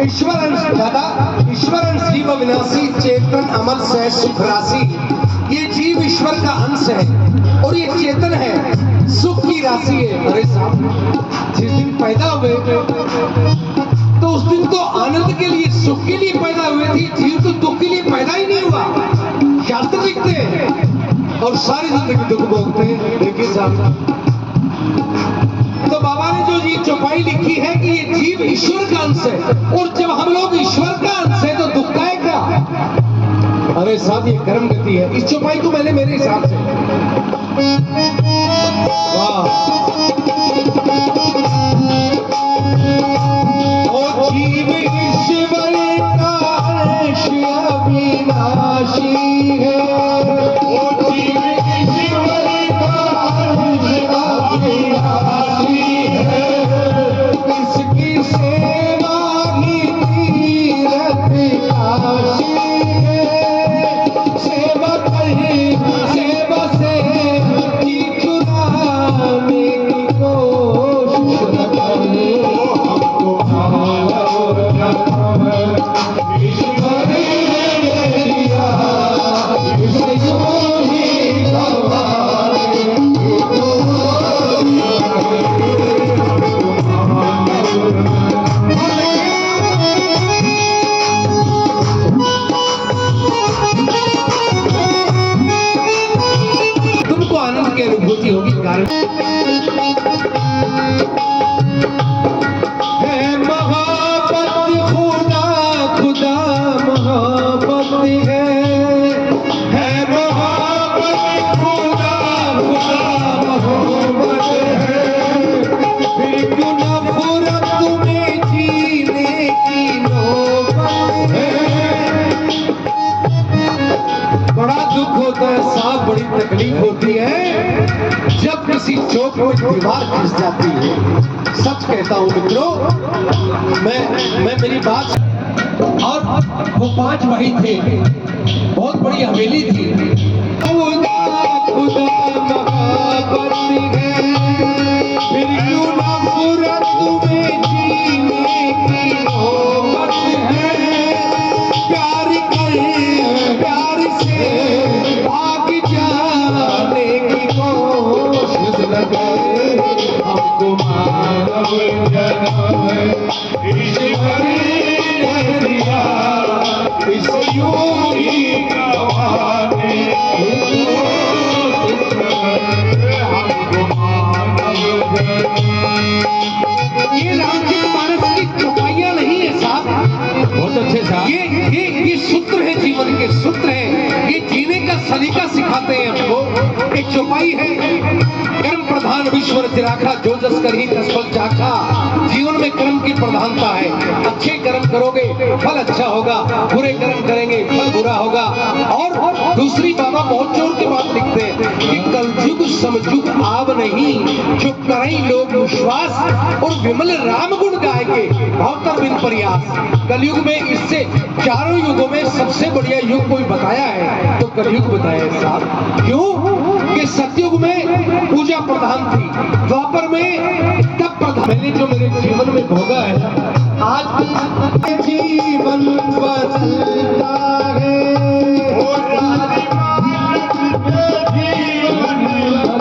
ईश्वरन शिव अविनाशी चेतन अमल से सुख राशि। ये जीव ईश्वर का अंश है और ये चेतन है, सुख की राशि है। अरे साहब, जिस दिन पैदा हुए तो उस दिन तो आनंद के लिए, सुख के लिए पैदा हुए थे। जीव तो दुख के लिए पैदा ही नहीं हुआ। शास्त्र लिखते हैं और सारी जिंदगी दुख भोगते हैं। देखिए साहब, तो बाबा ने जो ये चौपाई लिखी है कि ये जीव ईश्वर का अंश है, और जब हम लोग ईश्वर का अंश है तो दुख का है क्या? अरे साहब, ये कर्म गति है। इस चौपाई को मैंने मेरे हिसाब से, वाह, ओ जीव ईश्वर का अंश अविनाशी है, ओ जीव ईश्वर का अंश अविनाशी है, इसकी सेवा ही तीरथ काशी है, सेवा कहीं सेवा से की चुराने की कोशिश न करे, हमको मालूम ईश्वर ने दिया, इसे यूं ही गवाए, तुमको आनंद की अनुभूति होगी। कारण है मोहब्बत, खुदा खुदा मोहब्बत है मोहब्बत, खुदा खुदा मोहब्बत है, फिर क्यों नफरत तुम्हें जीने की नौबत है। बड़ा दुख होता है साहब, बड़ी तकलीफ होती है जब किसी चौक में दीवार खिंच जाती है। सच कहता हूँ मित्रों, मैं मेरी बात, और वो 5 भाई थे, बहुत बड़ी हवेली थी। खुदा खुदा मोहब्बत है, फिर क्यों नफरत तुम्हें जीने की नौबत है, प्यार कर प्यार से भाग जाने की कोशिश न करे, हमको मानव जन्म ईश्वर ने दिया, इस यूं ही गवाने की कोशिश न करे, हमको मानव जन्म। ये रामचरितमानस की चौपाइयां नहीं है साहब, बहुत अच्छे साहब, ये सूत्र है, जीवन के सूत्र है, ये जीने का सलीका सिखाते हैं हमको। एक चौपाई है, कर्म प्रधान विश्वर चिराखा, जो जस कर ही तस फल चाखा। जीवन में कर्म की प्रधानता है। अच्छे कर्म करोगे फल अच्छा होगा, बुरे कर्म करेंगे फल बुरा होगा। और दूसरी बाबा बहुत जोर की बात लिखते हैं कि कलयुग समयुग आव नहीं, जो करें लोग विश्वास और विमल राम गुण गाएंगे भावतर बिन प्रयास। कलयुग में इससे चारों युगों में सबसे बढ़िया युग कोई बताया है तो कलयुग बताया है साहब। क्यों कि सतयुग में पूजा प्रधान थी, द्वापर में तप प्रधान। मैंने जो मेरे जीवन में भोगा है, आज जीवन बदलता है,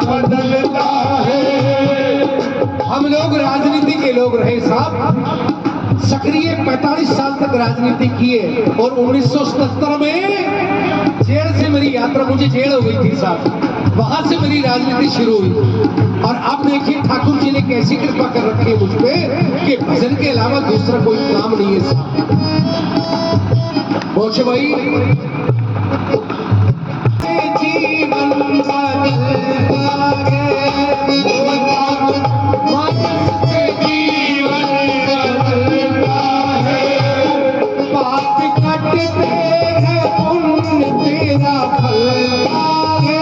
बदलता है। हम लोग राजनीति के लोग रहे साहब, सक्रिय 45 साल तक राजनीति किए, और 1977 में जेल से मेरी यात्रा, मुझे जेल हो गई थी साहब, वहां से मेरी राजनीति शुरू हुई। और आप देखिए ठाकुर जी ने कैसी कृपा कर रखी है मुझ पे कि भजन के अलावा दूसरा कोई काम नहीं है साहब। मोचे भाई, जीवन बदलता है, जीवन बदलता है, पाप कटते हैं पुण्य तेरा फलता है,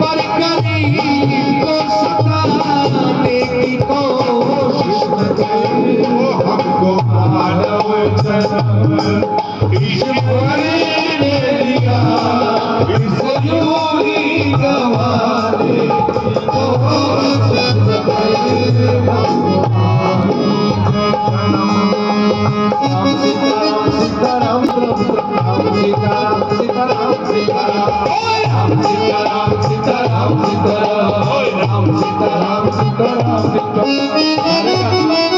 पर गरीब को सताने की कोशिश न करे, हमको मानव जन्म ईश्वर ने दिया, इस यूं ही गवाने की कोशिश न करे, हमको मानव जन्म राम सीताराम सीताराम सीताराम, ओए राम सीताराम सीताराम सीताराम।